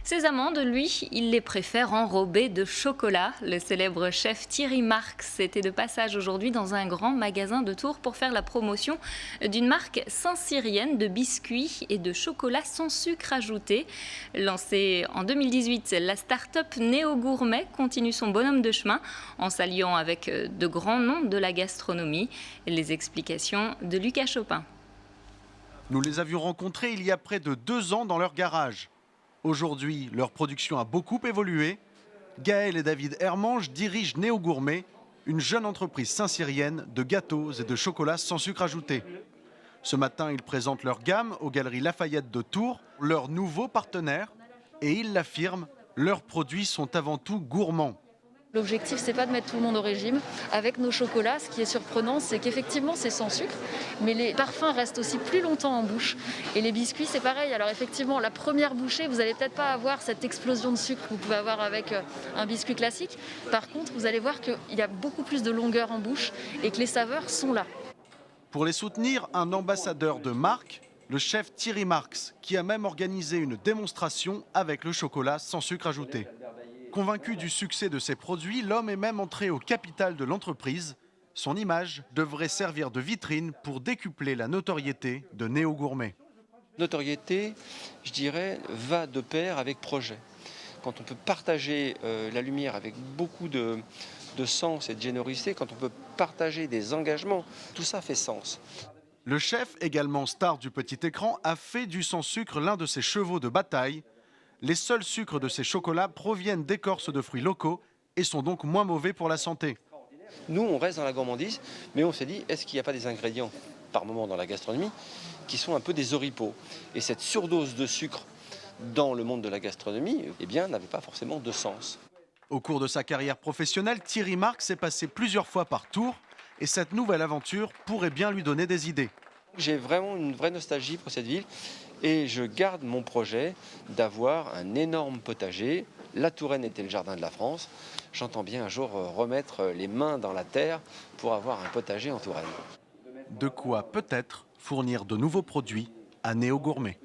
Ses amandes, lui, il les préfère enrobées de chocolat. Le célèbre chef Thierry Marx était de passage aujourd'hui dans un grand magasin de Tours pour faire la promotion d'une marque saint-cyrienne de biscuits et de chocolat sans sucre ajouté. Lancée en 2018, la start-up Néo Gourmet continue son bonhomme de chemin en s'alliant avec de grands noms de la gastronomie. Les explications de Lucas Chopin. Nous les avions rencontrés il y a près de 2 ans dans leur garage. Aujourd'hui, leur production a beaucoup évolué. Gaël et David Hermange dirigent Néo Gourmet, une jeune entreprise saint-cyrienne de gâteaux et de chocolat sans sucre ajouté. Ce matin, ils présentent leur gamme aux Galeries Lafayette de Tours, leur nouveau partenaire. Et ils l'affirment, leurs produits sont avant tout gourmands. L'objectif, c'est pas de mettre tout le monde au régime. Avec nos chocolats, ce qui est surprenant, c'est qu'effectivement, c'est sans sucre, mais les parfums restent aussi plus longtemps en bouche. Et les biscuits, c'est pareil. Alors effectivement, la première bouchée, vous n'allez peut-être pas avoir cette explosion de sucre que vous pouvez avoir avec un biscuit classique. Par contre, vous allez voir qu'il y a beaucoup plus de longueur en bouche et que les saveurs sont là. Pour les soutenir, un ambassadeur de marque, le chef Thierry Marx, qui a même organisé une démonstration avec le chocolat sans sucre ajouté. Convaincu du succès de ses produits, l'homme est même entré au capital de l'entreprise. Son image devrait servir de vitrine pour décupler la notoriété de Néo Gourmet. Notoriété, je dirais, va de pair avec projet. Quand on peut partager la lumière avec beaucoup de sens et de générosité, quand on peut partager des engagements, tout ça fait sens. Le chef, également star du petit écran, a fait du sans-sucre l'un de ses chevaux de bataille. Les seuls sucres de ces chocolats proviennent d'écorces de fruits locaux et sont donc moins mauvais pour la santé. Nous, on reste dans la gourmandise, mais on s'est dit, est-ce qu'il n'y a pas des ingrédients, par moment dans la gastronomie, qui sont un peu des oripeaux? Et cette surdose de sucre dans le monde de la gastronomie, eh bien, n'avait pas forcément de sens. Au cours de sa carrière professionnelle, Thierry Marx est passé plusieurs fois par Tours et cette nouvelle aventure pourrait bien lui donner des idées. J'ai vraiment une vraie nostalgie pour cette ville et je garde mon projet d'avoir un énorme potager. La Touraine était le jardin de la France. J'entends bien un jour remettre les mains dans la terre pour avoir un potager en Touraine. De quoi peut-être fournir de nouveaux produits à Néo Gourmet.